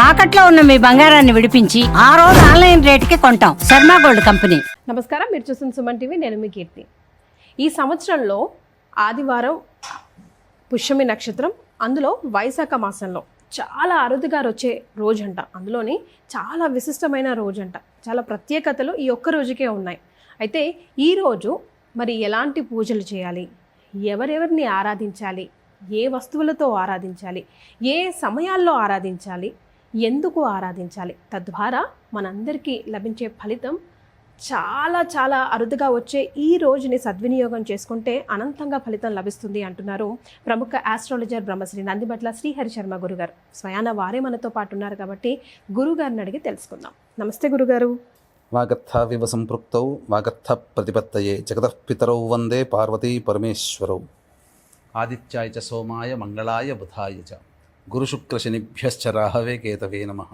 తాకట్లో ఉన్న మీ బంగారాన్ని విడిపించి ఆ రోజు ఆన్లైన్ రేటుకి కొంటాం. Sharma gold company. నమస్కారం, మీరు చూస్తున్న సుమన్ టీవీ. నేను మీ కీర్తి. ఈ సంవత్సరంలో ఆదివారం పుష్యమి నక్షత్రం, అందులో వైశాఖ మాసంలో చాలా అరుదుగా వచ్చే రోజంట. అందులోని చాలా విశిష్టమైన రోజంట. చాలా ప్రత్యేకతలు ఈ ఒక్క రోజుకే ఉన్నాయి. అయితే ఈరోజు మరి ఎలాంటి పూజలు చేయాలి, ఎవరెవరిని ఆరాధించాలి, ఏ వస్తువులతో ఆరాధించాలి, ఏ సమయాల్లో ఆరాధించాలి, ఎందుకు ఆరాధించాలి, తద్వారా మనందరికీ లభించే ఫలితం చాలా చాలా అరుదుగా వచ్చే ఈ రోజుని సద్వినియోగం చేసుకుంటే అనంతంగా ఫలితం లభిస్తుంది అంటున్నారు ప్రముఖ ఆస్ట్రాలజర్ బ్రహ్మశ్రీ నందిబట్ల శ్రీహరి శర్మ గురుగారు. స్వయాన వారే మనతో పాటు ఉన్నారు కాబట్టి గురుగారిని అడిగి తెలుసుకుందాం. నమస్తే గురుగారు. వాగర్థావివ సంపృక్తౌ వాగర్థ ప్రతిపత్తయే జగతః పితరౌ వందే పార్వతీ పరమేశ్వరౌ. ఆదిత్యాయ చ సోమాయ మంగళాయ బుధాయ చ గురుశుక్రశనిభ్యశ్చ రాహవే కేతవే నమః.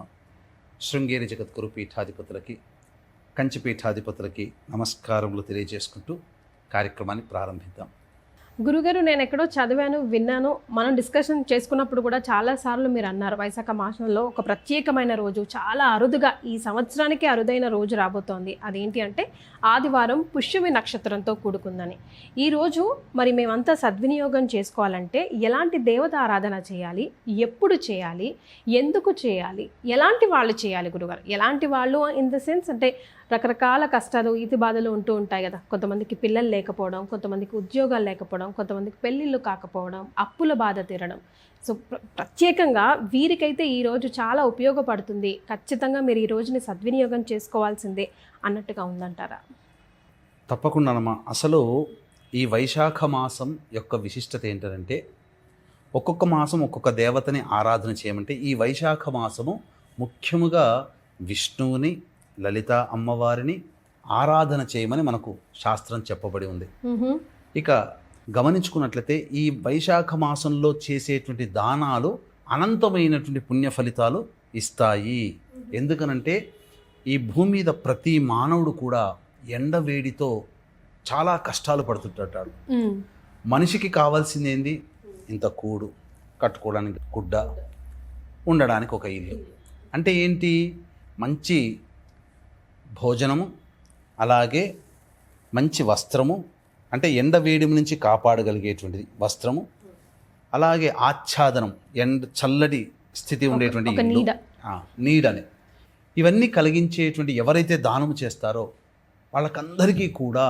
శృంగేరి జగద్గురు పీఠాధిపతులకి, కంచి పీఠాధిపతులకి నమస్కారములు తెలియజేసుకుంటూ కార్యక్రమాన్ని ప్రారంభిద్దాం. గురుగారు, నేను ఎక్కడో చదివాను, విన్నాను, మనం డిస్కషన్ చేసుకున్నప్పుడు కూడా చాలాసార్లు మీరు అన్నారు వైశాఖ మాసంలో ఒక ప్రత్యేకమైన రోజు, చాలా అరుదుగా ఈ సంవత్సరానికి అరుదైన రోజు రాబోతోంది. అదేంటి అంటే ఆదివారం పుష్యమి నక్షత్రంతో కూడుకుందని. ఈరోజు మరి మేమంతా సద్వినియోగం చేసుకోవాలంటే ఎలాంటి దేవత ఆరాధన చేయాలి, ఎప్పుడు చేయాలి, ఎందుకు చేయాలి, ఎలాంటి వాళ్ళు చేయాలి గురుగారు? ఎలాంటి వాళ్ళు ఇన్ ద సెన్స్ అంటే రకరకాల కష్టాలు, ఈతి బాధలు ఉంటూ ఉంటాయి కదా. కొంతమందికి పిల్లలు లేకపోవడం, కొంతమందికి ఉద్యోగాలు లేకపోవడం, కొంతమందికి పెళ్ళిళ్ళు కాకపోవడం, అప్పుల బాధ తీరడం. సో ప్రత్యేకంగా వీరికైతే ఈరోజు చాలా ఉపయోగపడుతుంది, ఖచ్చితంగా మీరు ఈ రోజుని సద్వినియోగం చేసుకోవాల్సిందే అన్నట్టుగా ఉందంటారా? తప్పకుండానమ్మా. అసలు ఈ వైశాఖ మాసం యొక్క విశిష్టత ఏంటంటే ఒక్కొక్క మాసం ఒక్కొక్క దేవతని ఆరాధన చేయమంటే ఈ వైశాఖ మాసము ముఖ్యముగా విష్ణువుని, లలిత అమ్మవారిని ఆరాధన చేయమని మనకు శాస్త్రం చెప్పబడి ఉంది. ఇక గమనించుకున్నట్లయితే ఈ వైశాఖ మాసంలో చేసేటువంటి దానాలు అనంతమైనటువంటి పుణ్య ఫలితాలు ఇస్తాయి. ఎందుకనంటే ఈ భూమి మీద ప్రతి మానవుడు కూడా ఎండవేడితో చాలా కష్టాలు పడుతుంటాడు. మనిషికి కావాల్సింది ఏంది? ఇంత కూడు, కట్టుకోవడానికి గుడ్డ, ఉండడానికి ఒక ఇల్లు. అంటే ఏంటి? మంచి భోజనము, అలాగే మంచి వస్త్రము, అంటే ఎండ వేడి నుంచి కాపాడగలిగేటువంటిది వస్త్రము, అలాగే ఆచ్ఛాదనం, చల్లటి స్థితి ఉండేటువంటి నీడని, ఇవన్నీ కలిగించేటువంటి ఎవరైతే దానము చేస్తారో వాళ్ళకందరికీ కూడా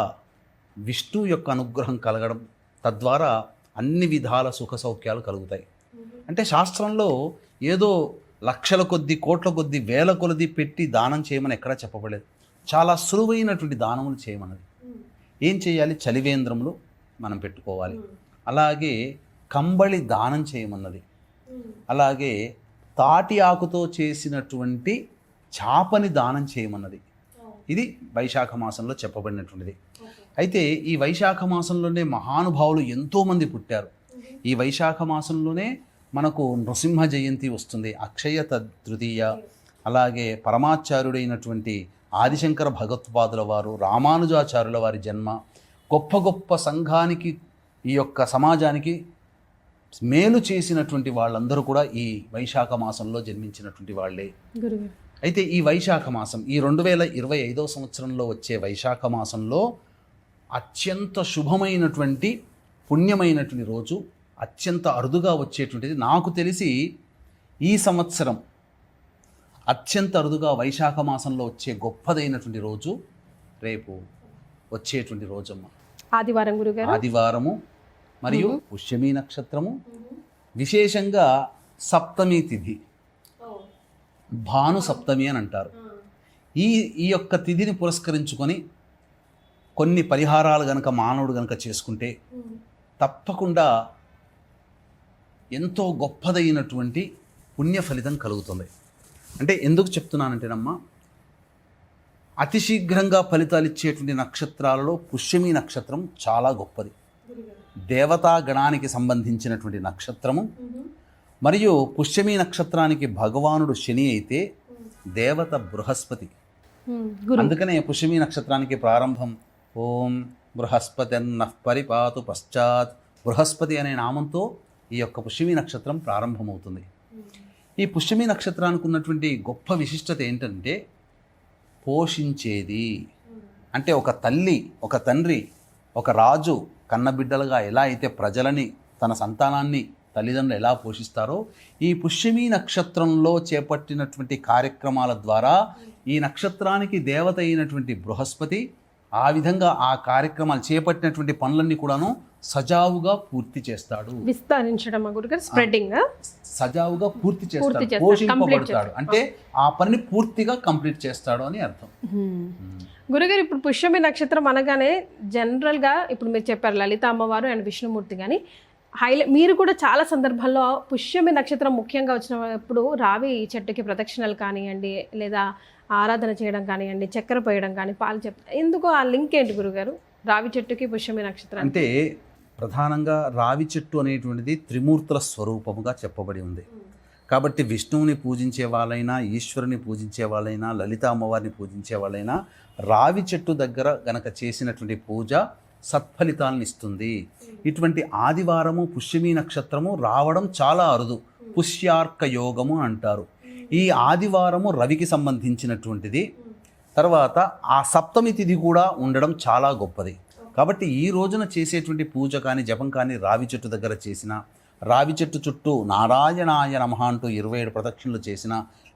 విష్ణు యొక్క అనుగ్రహం కలగడం, తద్వారా అన్ని విధాల సుఖ సౌఖ్యాలు కలుగుతాయి. అంటే శాస్త్రంలో ఏదో లక్షల కొద్ది, కోట్ల కొద్ది, వేల కొలది పెట్టి దానం చేయమని ఎక్కడా చెప్పబడలేదు. చాలా సులువైనటువంటి దానములు చేయమన్నది. ఏం చేయాలి? చలివేంద్రములు మనం పెట్టుకోవాలి, అలాగే కంబళి దానం చేయమన్నది, అలాగే తాటి ఆకుతో చేసినటువంటి చాపని దానం చేయమన్నది. ఇది వైశాఖ మాసంలో చెప్పబడినటువంటిది. అయితే ఈ వైశాఖ మాసంలోనే మహానుభావులు ఎంతోమంది పుట్టారు. ఈ వైశాఖ మాసంలోనే మనకు నృసింహ జయంతి వస్తుంది, అక్షయ తృతీయ, అలాగే పరమాచార్యుడైనటువంటి ఆదిశంకర భగవత్పాదుల వారు, రామానుజాచార్యుల వారి జన్మ, గొప్ప గొప్ప సంఘానికి, ఈ యొక్క సమాజానికి మేలు చేసినటువంటి వాళ్ళందరూ కూడా ఈ వైశాఖ మాసంలో జన్మించినటువంటి వాళ్ళే. అయితే ఈ వైశాఖ మాసం, ఈ 2025 సంవత్సరంలో వచ్చే వైశాఖ మాసంలో అత్యంత శుభమైనటువంటి పుణ్యమైనటువంటి రోజు, అత్యంత అరుదుగా వచ్చేటువంటిది. నాకు తెలిసి ఈ సంవత్సరం అత్యంత అరుదుగా వైశాఖ మాసంలో వచ్చే గొప్పదైనటువంటి రోజు రేపు వచ్చేటువంటి రోజమ్మ, ఆదివారం గురుగారు. ఆదివారము మరియు పుష్యమి నక్షత్రము, విశేషంగా సప్తమి తిథి, భాను సప్తమి అని అంటారు. ఈ యొక్క తిథిని పురస్కరించుకొని కొన్ని పరిహారాలు గనక మానవుడు గనక చేసుకుంటే తప్పకుండా ఎంతో గొప్పదైనటువంటి పుణ్య ఫలితం కలుగుతుంది. అంటే ఎందుకు చెప్తున్నానంటేనమ్మా, అతి శీఘ్రంగా ఫలితాలు ఇచ్చేటువంటి నక్షత్రాలలో పుష్యమి నక్షత్రం చాలా గొప్పది. దేవతా గణానికి సంబంధించినటువంటి నక్షత్రము. మరియు పుష్యమి నక్షత్రానికి భగవానుడు శని అయితే దేవత బృహస్పతి. అందుకనే పుష్యమి నక్షత్రానికి ప్రారంభం ఓం బృహస్పతిర్నః పరిపాతు పశ్చాత్, బృహస్పతి అనే నామంతో ఈ యొక్క పుష్యమి నక్షత్రం ప్రారంభమవుతుంది. ఈ పుష్యమి నక్షత్రానికి ఉన్నటువంటి గొప్ప విశిష్టత ఏంటంటే పోషించేది. అంటే ఒక తల్లి, ఒక తండ్రి, ఒక రాజు కన్నబిడ్డలుగా ఎలా అయితే ప్రజలని, తన సంతానాన్ని తల్లిదండ్రులు ఎలా పోషిస్తారో, ఈ పుష్యమి నక్షత్రంలో చేపట్టినటువంటి కార్యక్రమాల ద్వారా ఈ నక్షత్రానికి దేవత అయినటువంటి బృహస్పతి ఆ విధంగా ఆ కార్యక్రమాలు చేపట్టినటువంటి పనులన్నీ కూడాను సజావుగా పూర్తి చేస్తాడు. విస్తరించడం గురుగారు, స్ప్రెడ్డింగ్ సజావుగా పూర్తి చేస్తాడు, పోషింపబడతాడు. అంటే ఆ పనిని పూర్తిగా కంప్లీట్ చేస్తాడు అని అర్థం. గురుగారు, ఇప్పుడు పుష్యమి నక్షత్రం అనగానే జనరల్గా ఇప్పుడు మీరు చెప్పారు లలిత అమ్మవారు అండ్ విష్ణుమూర్తి, కానీ మీరు కూడా చాలా సందర్భాల్లో పుష్యమి నక్షత్రం ముఖ్యంగా వచ్చినప్పుడు రావి చెట్టుకి ప్రదక్షిణలు కానివ్వండి, లేదా ఆరాధన చేయడం కానివ్వండి, చక్కెర పోయడం కానీ, పాలు ఎందుకు ఆ లింక్ ఏంటి గురుగారు రావి చెట్టుకి పుష్యమి నక్షత్రం? అంటే ప్రధానంగా రావి చెట్టు అనేటువంటిది త్రిమూర్తుల స్వరూపముగా చెప్పబడి ఉంది. కాబట్టి విష్ణువుని పూజించే వాళ్ళైనా, ఈశ్వరుని పూజించే వాళ్ళైనా, లలిత అమ్మవారిని పూజించే వాళ్ళైనా రావి చెట్టు దగ్గర గనక చేసినటువంటి పూజ సత్ఫలితాలను ఇస్తుంది. ఇటువంటి ఆదివారము పుష్యమి నక్షత్రము రావడం చాలా అరుదు. పుష్యార్క యోగము అంటారు. ఈ ఆదివారము రవికి సంబంధించినటువంటిది. తర్వాత ఆ సప్తమి తిథి కూడా ఉండడం చాలా గొప్పది. కాబట్టి ఈ రోజున చేసేటువంటి పూజ కానీ, జపం కానీ రావి చెట్టు దగ్గర చేసిన, రావి చెట్టు చుట్టూ నారాయణాయ నమః అంటూ 27 ప్రదక్షిణలు చేసిన,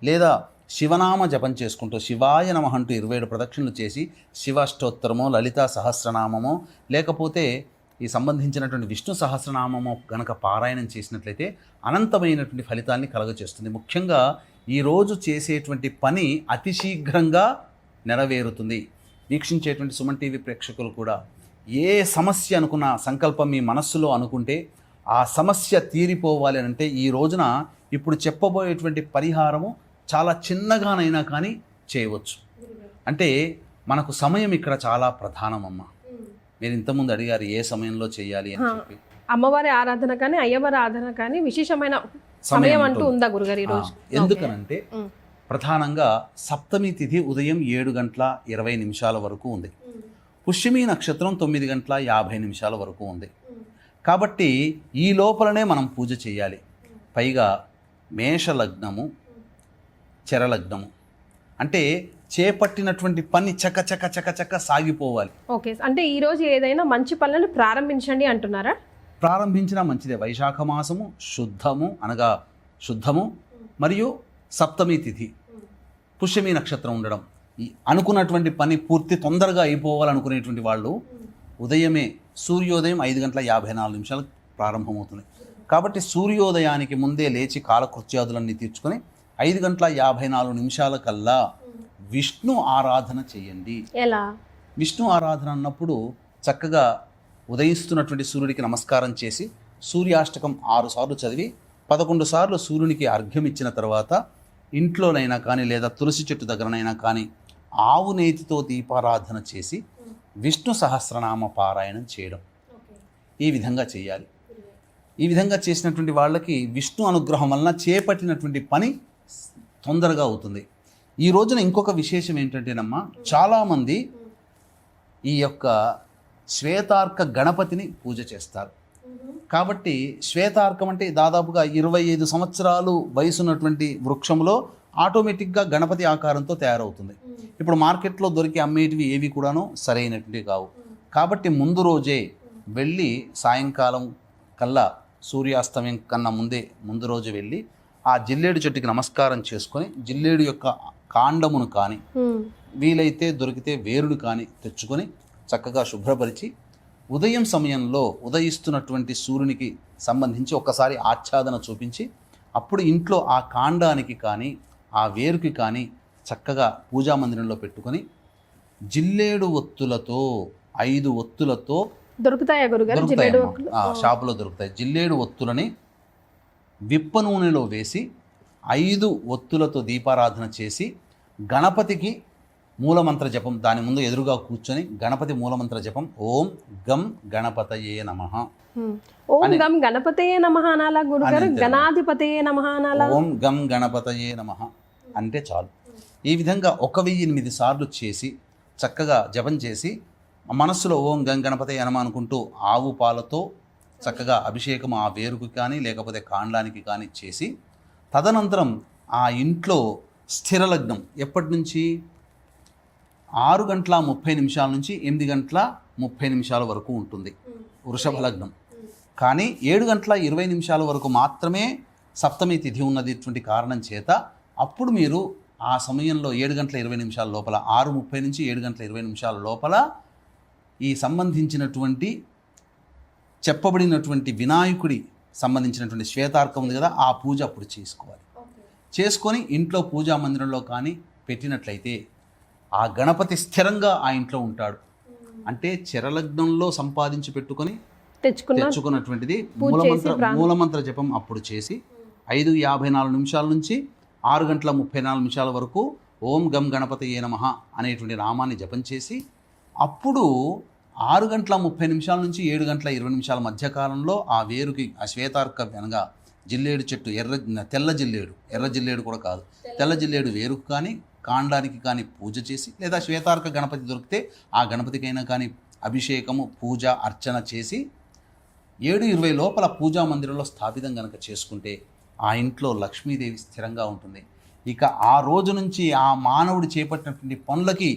లేదా శివనామ జపం చేసుకుంటూ శివాయ నమః అంటూ 27 ప్రదక్షిణలు చేసి శివాష్టోత్తరమో, లలితా సహస్రనామమో, లేకపోతే ఈ సంబంధించినటువంటి విష్ణు సహస్రనామము గనక పారాయణం చేసినట్లయితే అనంతమైనటువంటి ఫలితాన్ని కలుగజేస్తుంది. ముఖ్యంగా ఈరోజు చేసేటువంటి పని అతి శీఘ్రంగా నెరవేరుతుంది. వీక్షించేటువంటి సుమన్ టీవీ ప్రేక్షకులు కూడా ఏ సమస్య అనుకున్న సంకల్పం మీ మనస్సులో అనుకుంటే ఆ సమస్య తీరిపోవాలి అని అంటే ఈ రోజున ఇప్పుడు చెప్పబోయేటువంటి పరిహారము చాలా చిన్నగానైనా కానీ చేయవచ్చు. అంటే మనకు సమయం ఇక్కడ చాలా ప్రధానమమ్మ. మీరు ఇంతకుముందు అడిగారు ఏ సమయంలో చేయాలి అని చెప్పి. అమ్మవారి ఆరాధన కానీ, అయ్యవారి ఆరాధన కానీ విశేషమైన సమయం అంటూ ఉందా గురుగారు ఈరోజు? ఎందుకనంటే ప్రధానంగా సప్తమి తిథి ఉదయం 7:20 వరకు ఉంది. పుష్యమి నక్షత్రం 9:50 వరకు ఉంది. కాబట్టి ఈ లోపలనే మనం పూజ చేయాలి. పైగా మేషలగ్నము, చరలగ్నము అంటే చేపట్టినటువంటి పని చక చక చక చక సాగిపోవాలి. ఓకే, అంటే ఈరోజు ఏదైనా మంచి పనులను ప్రారంభించండి అంటున్నారా? ప్రారంభించినా మంచిదే. వైశాఖ మాసము శుద్ధము అనగా శుద్ధము మరియు సప్తమి తిథి పుష్యమి నక్షత్రం ఉండడం, అనుకున్నటువంటి పని పూర్తి తొందరగా అయిపోవాలనుకునేటువంటి వాళ్ళు ఉదయమే సూర్యోదయం 5:54 ప్రారంభమవుతుంది. కాబట్టి సూర్యోదయానికి ముందే లేచి కాలకృత్యాదులన్నీ తీర్చుకొని 5:54 కల్లా విష్ణు ఆరాధన చేయండి. ఎలా? విష్ణు ఆరాధన అన్నప్పుడు చక్కగా ఉదయిస్తున్నటువంటి సూర్యుడికి నమస్కారం చేసి సూర్యాష్టకం 6 సార్లు చదివి 11 సార్లు సూర్యునికి అర్ఘ్యం ఇచ్చిన తర్వాత ఇంట్లోనైనా కానీ లేదా తులసి చెట్టు దగ్గరనైనా కానీ ఆవు నేతితో దీపారాధన చేసి విష్ణు సహస్రనామ పారాయణం చేయడం, ఈ విధంగా చేయాలి. ఈ విధంగా చేసినటువంటి వాళ్ళకి విష్ణు అనుగ్రహం వలన చేపట్టినటువంటి పని తొందరగా అవుతుంది. ఈ రోజున ఇంకొక విశేషం ఏంటంటేనమ్మా, చాలామంది ఈ యొక్క శ్వేతార్క గణపతిని పూజ చేస్తారు. కాబట్టి శ్వేతార్కం అంటే దాదాపుగా 25 సంవత్సరాలు వయసున్నటువంటి వృక్షంలో ఆటోమేటిక్గా గణపతి ఆకారంతో తయారవుతుంది. ఇప్పుడు మార్కెట్లో దొరికి అమ్మేటివి ఏవి కూడాను సరైనటువంటివి కావు. కాబట్టి ముందు రోజే వెళ్ళి సాయంకాలం కల్లా సూర్యాస్తమయం కన్నా ముందు రోజు వెళ్ళి ఆ జిల్లేడు చెట్టుకి నమస్కారం చేసుకొని జిల్లేడు యొక్క కాండమును కానీ వీలైతే దొరికితే వేరుడు కానీ తెచ్చుకొని చక్కగా శుభ్రపరిచి ఉదయం సమయంలో ఉదయిస్తున్నటువంటి సూర్యునికి సంబంధించి ఒక్కసారి ఆచ్ఛాదన చూపించి అప్పుడు ఇంట్లో ఆ కాండానికి కానీ ఆ వేరుకి కానీ చక్కగా పూజా మందిరంలో పెట్టుకొని జిల్లేడు ఒత్తులతో 5 ఒత్తులతో దొరుకుతాయా గురుగారు? షాపులో దొరుకుతాయి. జిల్లేడు ఒత్తులని విప్ప నూనెలో వేసి 5 ఒత్తులతో దీపారాధన చేసి గణపతికి మూలమంత్ర జపం, దాని ముందు ఎదురుగా కూర్చొని గణపతి మూలమంత్ర జపం ఓం గం గణపతయే నమః, ఓం గం గణపతయే నమః అనాలా గురుగారు? గణాధిపతయే నమః అనాలా? ఓం గం గణపతయే నమః అంటే చాలు. ఈ విధంగా 1008 సార్లు చేసి చక్కగా జపం చేసి మనస్సులో ఓం గం గణపతయే నమః అనుకుంటూ ఆవు పాలతో చక్కగా అభిషేకం ఆ వేరుకు కానీ లేకపోతే కాండానికి కానీ చేసి తదనంతరం ఆ ఇంట్లో స్థిర లగ్నం ఎప్పటి నుంచి 6:30 నుంచి 8:30 వరకు ఉంటుంది వృషభ లగ్నం. కానీ 7:20 వరకు మాత్రమే సప్తమి తిథి ఉన్నటువంటి కారణం చేత అప్పుడు మీరు ఆ సమయంలో 7:20 లోపల 6:30 నుంచి 7:20 లోపల ఈ సంబంధించినటువంటి చెప్పబడినటువంటి వినాయకుడి సంబంధించినటువంటి శ్వేతార్కం ఉంది కదా, ఆ పూజ అప్పుడు చేసుకోవాలి. చేసుకొని ఇంట్లో పూజా మందిరంలో కానీ పెట్టినట్లయితే ఆ గణపతి స్థిరంగా ఆ ఇంట్లో ఉంటాడు. అంటే చరలగ్నంలో సంపాదించి పెట్టుకొని తెచ్చుకున్నటువంటిది మూలమంత్ర జపం అప్పుడు చేసి 5:54 నుంచి 6:34 వరకు ఓం గం గణపతయే నమః అనేటువంటి నామాన్ని జపం చేసి అప్పుడు 6:30 నుంచి 7:20 మధ్యకాలంలో ఆ వేరుకి ఆ శ్వేతార్క అనగా జిల్లేడు చెట్టు తెల్ల జిల్లేడు కూడా కాదు, తెల్ల జిల్లేడు వేరుకు కానీ కాండానికి కానీ పూజ చేసి, లేదా శ్వేతార్క గణపతి దొరికితే ఆ గణపతికైనా కానీ అభిషేకము పూజ అర్చన చేసి 7:20 లోపల పూజా మందిరంలో స్థాపితం కనుక చేసుకుంటే ఆ ఇంట్లో లక్ష్మీదేవి స్థిరంగా ఉంటుంది. ఇక ఆ రోజు నుంచి ఆ మానవుడు చేపట్టినటువంటి పనులకి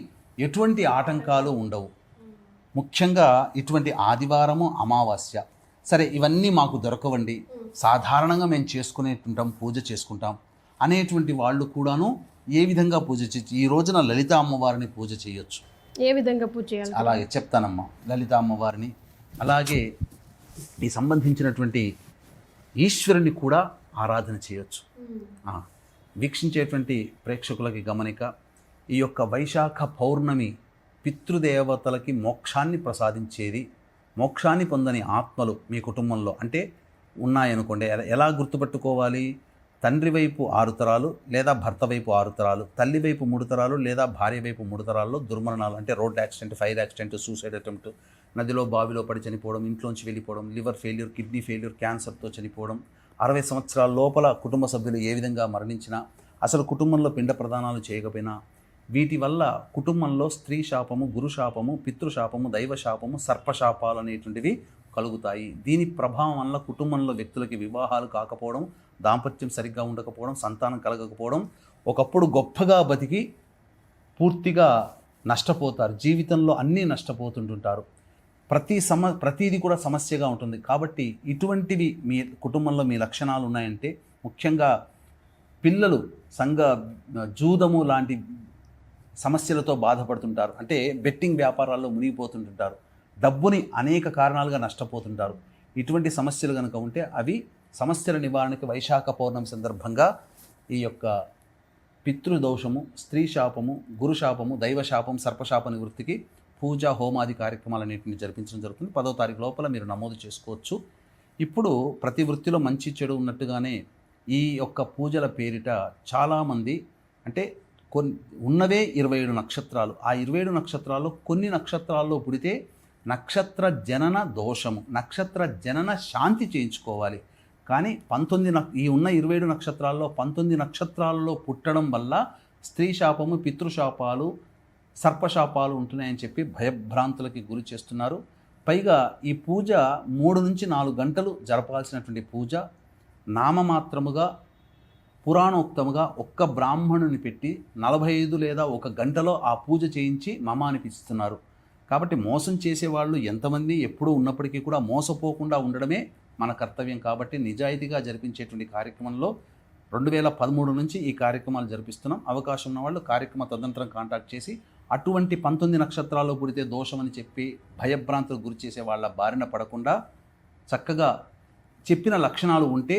ఎటువంటి ఆటంకాలు ఉండవు. ముఖ్యంగా ఇటువంటి ఆదివారము అమావాస్య సరే ఇవన్నీ మాకు దొరకవండి, సాధారణంగా మేము చేసుకునేటుంటాం పూజ చేసుకుంటాం అనేటువంటి వాళ్ళు కూడాను ఏ విధంగా పూజ చేయొచ్చు? ఈ రోజున లలిత అమ్మవారిని పూజ చేయొచ్చు. ఏ విధంగా పూజ చేయాలి? అలాగే చెప్తానమ్మా. లలిత అమ్మవారిని అలాగే ఈ సంబంధించినటువంటి ఈశ్వరుని కూడా ఆరాధన చేయొచ్చు. వీక్షించేటువంటి ప్రేక్షకులకి గమనిక, ఈ యొక్క వైశాఖ పౌర్ణమి పితృదేవతలకి మోక్షాన్ని ప్రసాదించేది. మోక్షాన్ని పొందని ఆత్మలు మీ కుటుంబంలో అంటే ఉన్నాయనుకోండి, ఎలా గుర్తుపెట్టుకోవాలి? తండ్రి వైపు 6 తరాలు లేదా భర్త వైపు 6 తరాలు, తల్లి వైపు 3 తరాలు లేదా భార్య వైపు 3 తరాల్లో దుర్మరణాలు అంటే road accident, fire accident, suicide attempt, నదిలో బావిలో పడి చనిపోవడం, ఇంట్లోంచి వెళ్ళిపోవడం, లివర్ ఫెయిల్యూర్, కిడ్నీ ఫెయిల్యూర్, క్యాన్సర్తో చనిపోవడం, 60 సంవత్సరాల లోపల కుటుంబ సభ్యులు ఏ విధంగా మరణించినా, అసలు కుటుంబంలో పిండ ప్రదానాలు చేయకపోయినా, వీటి వల్ల కుటుంబంలో స్త్రీ శాపము, గురు శాపము, పితృశాపము, దైవశాపము, సర్పశాపాలు అనేటువంటివి కలుగుతాయి. దీని ప్రభావం వల్ల కుటుంబంలో వ్యక్తులకి వివాహాలు కాకపోవడం, దాంపత్యం సరిగ్గా ఉండకపోవడం, సంతానం కలగకపోవడం, ఒకప్పుడు గొప్పగా బతికి పూర్తిగా నష్టపోతారు. జీవితంలో అన్నీ నష్టపోతుంటుంటారు. ప్రతిదీ కూడా సమస్యగా ఉంటుంది. కాబట్టి ఇటువంటివి మీ కుటుంబంలో మీ లక్షణాలు ఉన్నాయంటే, ముఖ్యంగా పిల్లలు జూదము లాంటి సమస్యలతో బాధపడుతుంటారు. అంటే బెట్టింగ్ వ్యాపారాల్లో మునిగిపోతుంటుంటారు. డబ్బుని అనేక కారణాలుగా నష్టపోతుంటారు. ఇటువంటి సమస్యలు కనుక ఉంటే అవి సమస్యల నివారణకి వైశాఖ పౌర్ణమి సందర్భంగా ఈ యొక్క పితృదోషము, స్త్రీ శాపము, గురు శాపము, దైవశాపం, సర్పశాప నివృత్తికి పూజ హోమాది కార్యక్రమాలన్నింటినీ జరిపించడం జరుగుతుంది. 10వ తారీఖు లోపల మీరు నమోదు చేసుకోవచ్చు. ఇప్పుడు ప్రతి వృత్తిలో మంచి చెడు ఉన్నట్టుగానే ఈ యొక్క పూజల పేరిట చాలామంది అంటే ఉన్నవే 27 నక్షత్రాలు. ఆ 27 నక్షత్రాల్లో కొన్ని నక్షత్రాల్లో పుడితే నక్షత్ర జనన దోషము, నక్షత్ర జనన శాంతి చేయించుకోవాలి. కానీ ఈ ఉన్న 27 నక్షత్రాల్లో 19 నక్షత్రాల్లో పుట్టడం వల్ల స్త్రీ శాపము, పితృశాపాలు, సర్పశాపాలు ఉంటున్నాయని చెప్పి భయభ్రాంతులకి గురి చేస్తున్నారు. పైగా ఈ పూజ 3 నుంచి 4 గంటలు జరపాల్సినటువంటి పూజ నామమాత్రముగా పురాణోక్తముగా ఒక్క బ్రాహ్మణుని పెట్టి 45 లేదా 1 గంటలో ఆ పూజ చేయించి మమ అనిపిస్తున్నారు. కాబట్టి మోసం చేసేవాళ్ళు ఎంతమంది ఎప్పుడూ ఉన్నప్పటికీ కూడా మోసపోకుండా ఉండడమే మన కర్తవ్యం. కాబట్టి నిజాయితీగా జరిపించేటువంటి కార్యక్రమంలో 2013 నుంచి ఈ కార్యక్రమాలు జరిపిస్తున్నాం. అవకాశం ఉన్న వాళ్ళు కార్యక్రమ తదనంతరం కాంటాక్ట్ చేసి అటువంటి 19 నక్షత్రాల్లో పుడితే దోషమని చెప్పి భయభ్రాంతులకు గురి చేసే వాళ్ళ బారిన పడకుండా చక్కగా చెప్పిన లక్షణాలు ఉంటే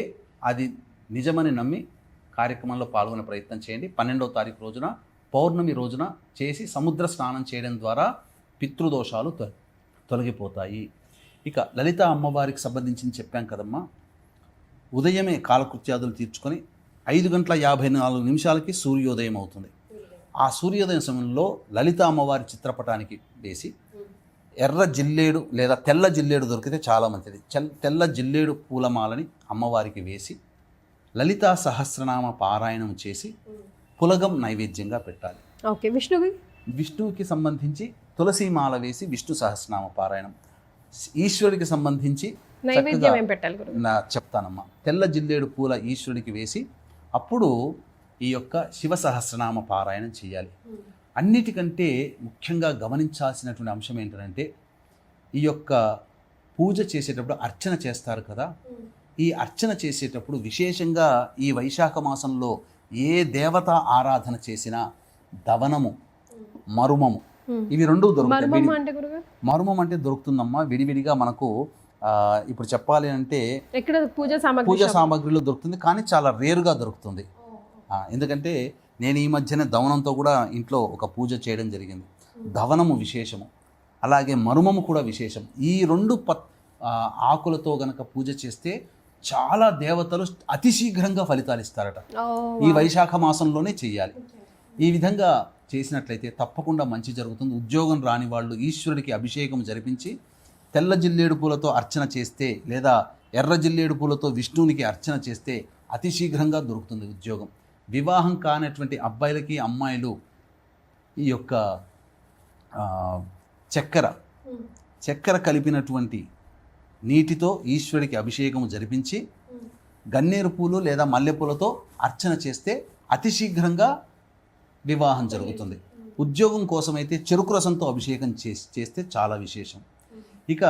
అది నిజమని నమ్మి కార్యక్రమంలో పాల్గొనే ప్రయత్నం చేయండి. 12వ తారీఖు రోజున పౌర్ణమి రోజున చేసి సముద్ర స్నానం చేయడం ద్వారా పితృదోషాలు తొలగిపోతాయి. ఇక లలిత అమ్మవారికి సంబంధించింది చెప్పాం కదమ్మా. ఉదయమే కాలకృత్యాదులు తీర్చుకొని 5:54 సూర్యోదయం అవుతుంది. ఆ సూర్యోదయం సమయంలో లలిత అమ్మవారి చిత్రపటానికి వేసి ఎర్ర జిల్లేడు లేదా తెల్ల జిల్లేడు దొరికితే చాలా మంచిది. తెల్ల జిల్లేడు పూలమాలని అమ్మవారికి వేసి లలితా సహస్రనామ పారాయణం చేసి పులగం నైవేద్యంగా పెట్టాలి. ఓకే. విష్ణువుకి సంబంధించి తులసీమాల వేసి విష్ణు సహస్రనామ పారాయణం, ఈశ్వరుడికి సంబంధించి నైవేద్యం ఏం పెట్టాలి? చెప్తానమ్మా. తెల్ల జిల్లేడు పూల ఈశ్వరుడికి వేసి అప్పుడు ఈ యొక్క శివ సహస్రనామ పారాయణం చేయాలి. అన్నిటికంటే ముఖ్యంగా గమనించాల్సినటువంటి అంశం ఏంటంటే ఈ యొక్క పూజ చేసేటప్పుడు అర్చన చేస్తారు కదా, ఈ అర్చన చేసేటప్పుడు విశేషంగా ఈ వైశాఖ మాసంలో ఏ దేవత ఆరాధన చేసినా దవనము, మరుమము ఇవి రెండు దొరుకుతాయి. మరుమం అంటే దొరుకుతుందమ్మా విడివిడిగా మనకు. ఇప్పుడు చెప్పాలి అంటే ఎక్కడ పూజా సామాగ్రిలో దొరుకుతుంది, కానీ చాలా రేరుగా దొరుకుతుంది. ఎందుకంటే నేను ఈ మధ్యనే దవనంతో కూడా ఇంట్లో ఒక పూజ చేయడం జరిగింది. దవనము విశేషము, అలాగే మరుమము కూడా విశేషం. ఈ రెండు ఆకులతో గనక పూజ చేస్తే చాలా దేవతలు అతి శీఘ్రంగా ఫలితాలు ఇస్తారట. ఈ వైశాఖ మాసంలోనే చేయాలి. ఈ విధంగా చేసినట్లయితే తప్పకుండా మంచి జరుగుతుంది. ఉద్యోగం రాని వాళ్ళు ఈశ్వరుడికి అభిషేకం జరిపించి తెల్ల జిల్లేడు పూలతో అర్చన చేస్తే, లేదా ఎర్ర జిల్లేడు పూలతో విష్ణువునికి అర్చన చేస్తే అతి శీఘ్రంగా దొరుకుతుంది ఉద్యోగం. వివాహం కానటువంటి అబ్బాయిలకి అమ్మాయిలు ఈ యొక్క చక్కెర కలిపినటువంటి నీటితో ఈశ్వరుడికి అభిషేకం జరిపించి గన్నేరు పూలు లేదా మల్లెపూలతో అర్చన చేస్తే అతి శీఘ్రంగా వివాహం జరుగుతుంది. ఉద్యోగం కోసమైతే చెరుకు రసంతో అభిషేకం చేస్తే చాలా విశేషం. ఇక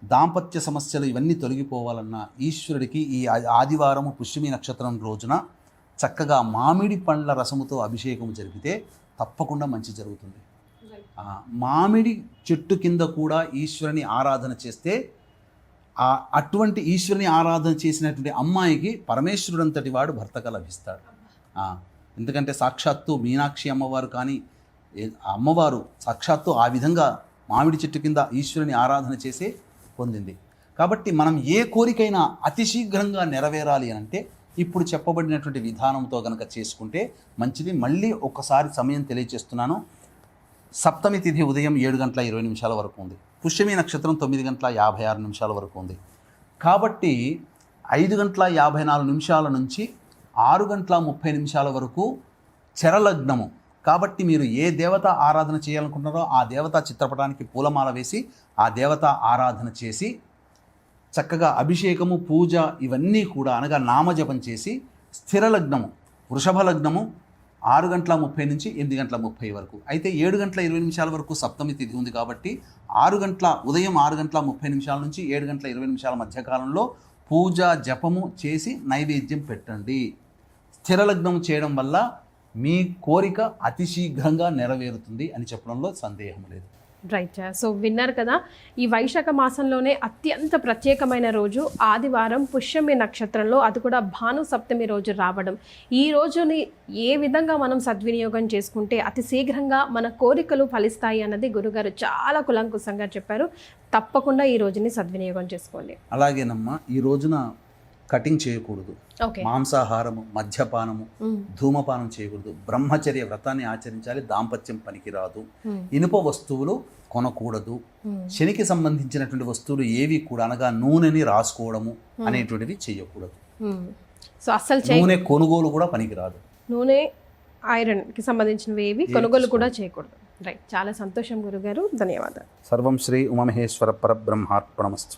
దాంపత్య సమస్యలు ఇవన్నీ తొలగిపోవాలన్నా ఈశ్వరుడికి ఈ ఆదివారము పుష్యమి నక్షత్రం రోజున చక్కగా మామిడి పండ్ల రసముతో అభిషేకం జరిపితే తప్పకుండా మంచి జరుగుతుంది. మామిడి చెట్టు కింద కూడా ఈశ్వరుని ఆరాధన చేస్తే అటువంటి ఈశ్వరుని ఆరాధన చేసినటువంటి అమ్మాయికి పరమేశ్వరుడంతటి వాడు భర్తగా లభిస్తాడు. ఎందుకంటే సాక్షాత్తు మీనాక్షి అమ్మవారు కానీ అమ్మవారు సాక్షాత్తు ఆ విధంగా మామిడి చెట్టు కింద ఈశ్వరుని ఆరాధన చేసే పొందింది. కాబట్టి మనం ఏ కోరికైనా అతి శీఘ్రంగా నెరవేరాలి అంటే ఇప్పుడు చెప్పబడినటువంటి విధానంతో కనుక చేసుకుంటే మంచిది. మళ్ళీ ఒకసారి సమయం తెలియజేస్తున్నాను. సప్తమి తిథి ఉదయం 7:20 వరకు ఉంది. పుష్యమి నక్షత్రం 9:56 వరకు ఉంది. కాబట్టి 5:54 నుంచి 6:30 వరకు చరలగ్నము. కాబట్టి మీరు ఏ దేవత ఆరాధన చేయాలనుకుంటున్నారో ఆ దేవతా చిత్రపటానికి పూలమాల వేసి ఆ దేవత ఆరాధన చేసి చక్కగా అభిషేకము, పూజ ఇవన్నీ కూడా అనగా నామజపం చేసి స్థిర లగ్నము, వృషభ లగ్నము 6:30 నుంచి 8:30 వరకు. అయితే 7:20 వరకు సప్తమి తిథి ఉంది. కాబట్టి ఉదయం 6:30 నుంచి 7:20 మధ్యకాలంలో పూజ జపము చేసి నైవేద్యం పెట్టండి. స్థిర లగ్నం చేయడం వల్ల మీ కోరిక అతి శీఘ్రంగా నెరవేరుతుంది అని చెప్పడంలో సందేహం లేదు. రైట్. సో విన్నారు కదా, ఈ వైశాఖ మాసంలోనే అత్యంత ప్రత్యేకమైన రోజు ఆదివారం పుష్యమి నక్షత్రంలో, అది కూడా భాను సప్తమి రోజు రావడం. ఈ రోజుని ఏ విధంగా మనం సద్వినియోగం చేసుకుంటే అతి శీఘ్రంగా మన కోరికలు ఫలిస్తాయి అన్నది గురుగారు చాలా కులంకుశంగా చెప్పారు. తప్పకుండా ఈ రోజుని సద్వినియోగం చేసుకోండి. అలాగేనమ్మా, ఈ రోజున కటింగ్ చేయకూడదు, మాంసాహారము, మద్యపానము, ధూమపానం చేయకూడదు, బ్రహ్మచర్య వ్రతాన్ని ఆచరించాలి, దాంపత్యం పనికిరాదు, ఇనుప వస్తువులు కొనకూడదు, శనికి సంబంధించినటువంటి వస్తువులు ఏవి కూడా అనగా నూనెని రాసుకోవడము అనేటువంటివి చేయకూడదు. సో అసలు నూనె కొనుగోలు కూడా పనికిరాదు. నూనె, ఐరన్ కి సంబంధించినవి ఏవి కొనుగోలు కూడా చేయకూడదు. రైట్. చాలా సంతోషం గురుగారు, ధన్యవాదాలు. సర్వం శ్రీ ఉమామహేశ్వర పరబ్రహ్మార్పణమస్తు.